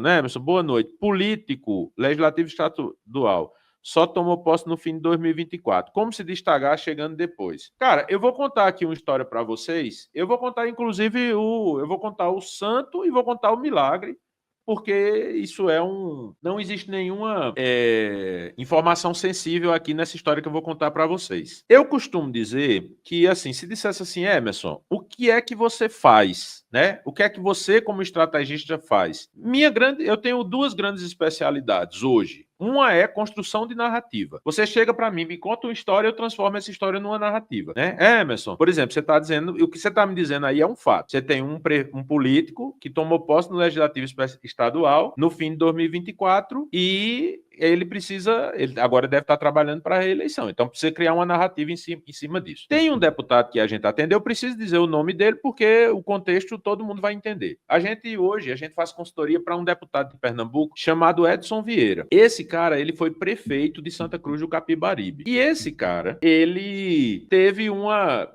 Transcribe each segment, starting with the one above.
Né, Emerson? Boa noite. Político, legislativo estadual, só tomou posse no fim de 2024. Como se destacar chegando depois? Cara, eu vou contar aqui uma história para vocês. Eu vou contar, inclusive, eu vou contar o santo e vou contar o milagre, porque isso é um. Não existe nenhuma informação sensível aqui nessa história que eu vou contar para vocês. Eu costumo dizer que, assim, se dissesse assim, Emerson, o que é que você faz? Né? O que é que você, como estrategista, faz? Eu tenho duas grandes especialidades hoje. Uma é construção de narrativa. Você chega para mim, me conta uma história, eu transformo essa história numa narrativa, né? Emerson, por exemplo, você está dizendo, o que você está me dizendo aí é um fato. Você tem um político que tomou posse no Legislativo Estadual no fim de 2024 e ele precisa, ele agora deve estar trabalhando para a reeleição. Então precisa criar uma narrativa em cima disso. Tem um deputado que a gente atendeu, eu preciso dizer o nome dele porque o contexto todo mundo vai entender. A gente faz consultoria para um deputado de Pernambuco chamado Edson Vieira. Esse cara, ele foi prefeito de Santa Cruz do Capibaribe. E esse cara, ele teve uma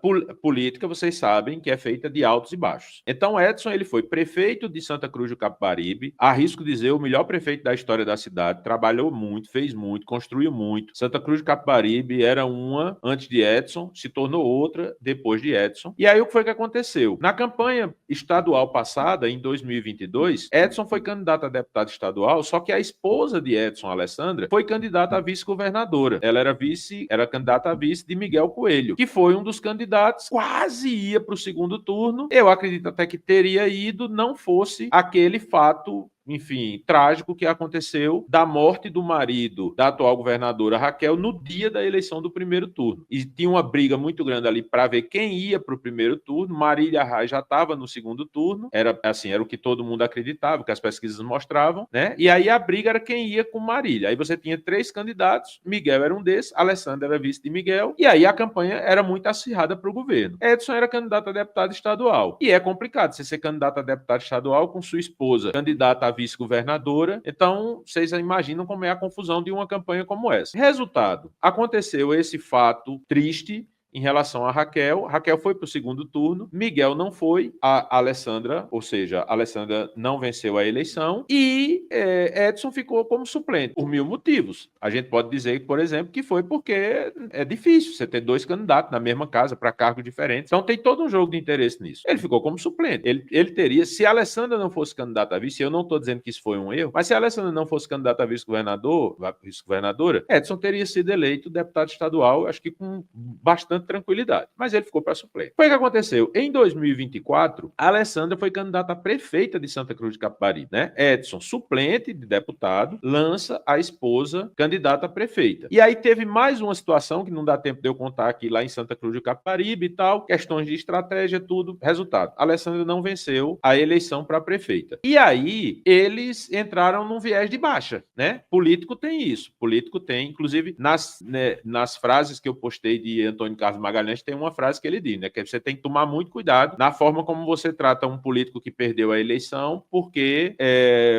política, vocês sabem, que é feita de altos e baixos. Então Edson, ele foi prefeito de Santa Cruz do Capibaribe, arrisco dizer, o melhor prefeito da história da cidade, trabalhou muito, fez muito, construiu muito. Santa Cruz do Capibaribe era uma antes de Edson, se tornou outra depois de Edson. E aí o que foi que aconteceu? Na campanha estadual passada, em 2022, Edson foi candidato a deputado estadual, só que a esposa de Edson, Alessandra, foi candidata a vice-governadora. Ela era candidata a vice de Miguel Coelho, que foi um dos candidatos, quase ia para o segundo turno. Eu acredito até que teria ido, não fosse aquele fato, enfim, trágico que aconteceu da morte do marido da atual governadora Raquel no dia da eleição do primeiro turno. E tinha uma briga muito grande ali para ver quem ia para o primeiro turno. Marília Arraes já estava no segundo turno, era o que todo mundo acreditava, o que as pesquisas mostravam, né? E aí a briga era quem ia com Marília. Aí você tinha 3 candidatos, Miguel era um desses, Alessandra era vice de Miguel, e aí a campanha era muito acirrada para o governo. Edson era candidato a deputado estadual. E é complicado você ser candidato a deputado estadual com sua esposa candidata a vice-governadora. Então, vocês imaginam como é a confusão de uma campanha como essa. Resultado, aconteceu esse fato triste em relação a Raquel. Raquel foi para o segundo turno, Miguel não foi, a Alessandra, ou seja, a Alessandra não venceu a eleição e Edson ficou como suplente, por 1000 motivos. A gente pode dizer, por exemplo, que foi porque é difícil você ter 2 candidatos na mesma casa para cargos diferentes. Então tem todo um jogo de interesse nisso. Ele ficou como suplente. Ele teria, se a Alessandra não fosse candidata a vice, eu não estou dizendo que isso foi um erro, mas se a Alessandra não fosse candidata a vice-governadora, Edson teria sido eleito deputado estadual, acho que com bastante tranquilidade, mas ele ficou para suplente. Foi o que aconteceu. Em 2024, a Alessandra foi candidata a prefeita de Santa Cruz de Capibaribe, né? Edson, suplente de deputado, lança a esposa candidata a prefeita. E aí teve mais uma situação que não dá tempo de eu contar aqui lá em Santa Cruz de Capibaribe e tal, questões de estratégia, tudo. Resultado, a Alessandra não venceu a eleição para prefeita. E aí eles entraram num viés de baixa, né? Político tem isso. Político tem, inclusive nas frases que eu postei de Antônio Carlos Magalhães, tem uma frase que ele diz, né? Que você tem que tomar muito cuidado na forma como você trata um político que perdeu a eleição, porque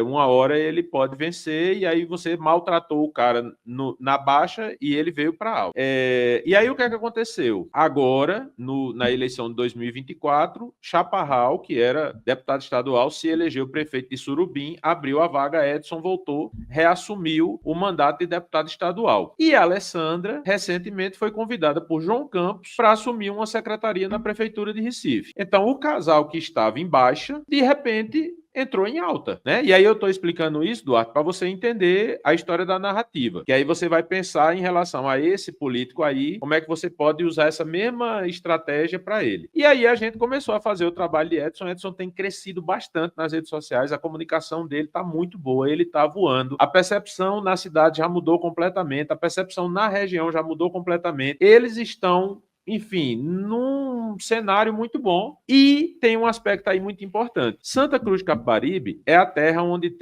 uma hora ele pode vencer e aí você maltratou o cara na baixa e ele veio para alta. E aí o que é que aconteceu? Agora, na eleição de 2024, Chaparral, que era deputado estadual, se elegeu prefeito de Surubim, abriu a vaga, Edson voltou, reassumiu o mandato de deputado estadual. E a Alessandra, recentemente, foi convidada por João Campos para assumir uma secretaria na Prefeitura de Recife. Então, o casal que estava em baixa, de repente, entrou em alta, né? E aí eu estou explicando isso, Duarte, para você entender a história da narrativa. Que aí você vai pensar em relação a esse político aí, como é que você pode usar essa mesma estratégia para ele. E aí a gente começou a fazer o trabalho de Edson. Edson tem crescido bastante nas redes sociais, a comunicação dele está muito boa, ele está voando. A percepção na cidade já mudou completamente, a percepção na região já mudou completamente. Eles estão, enfim, num cenário muito bom. E tem um aspecto aí muito importante. Santa Cruz de Capibaribe é a terra onde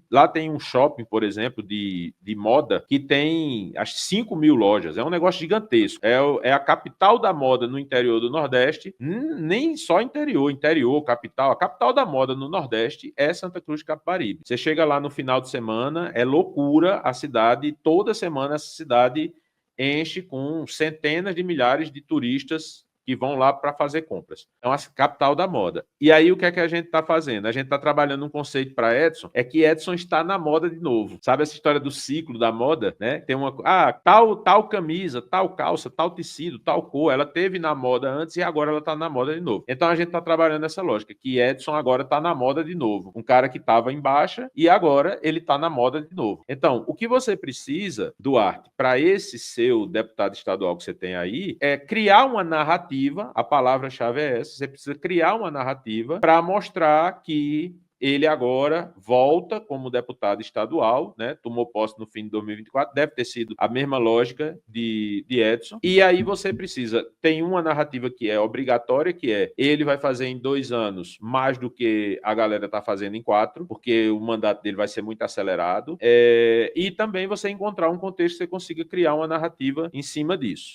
lá tem um shopping, por exemplo, de moda, que tem as 5 mil lojas. É um negócio gigantesco. É a capital da moda no interior do Nordeste, nem só interior, capital. A capital da moda no Nordeste é Santa Cruz de Capibaribe. Você chega lá no final de semana, é loucura a cidade, toda semana essa cidade enche com centenas de milhares de turistas que vão lá para fazer compras. Então, a capital da moda. E aí, o que é que a gente está fazendo? A gente está trabalhando um conceito para Edson, é que Edson está na moda de novo. Sabe essa história do ciclo da moda, né? Tem uma, tal camisa, tal calça, tal tecido, tal cor, ela teve na moda antes e agora ela está na moda de novo. Então, a gente está trabalhando essa lógica, que Edson agora está na moda de novo. Um cara que estava em baixa e agora ele está na moda de novo. Então, o que você precisa, Duarte, para esse seu deputado estadual que você tem aí, é criar uma narrativa, a palavra-chave é essa, você precisa criar uma narrativa para mostrar que ele agora volta como deputado estadual, né? Tomou posse no fim de 2024, deve ter sido a mesma lógica de Edson. E aí você precisa, tem uma narrativa que é obrigatória, que é ele vai fazer em 2 anos mais do que a galera está fazendo em 4, porque o mandato dele vai ser muito acelerado. E também você encontrar um contexto que você consiga criar uma narrativa em cima disso.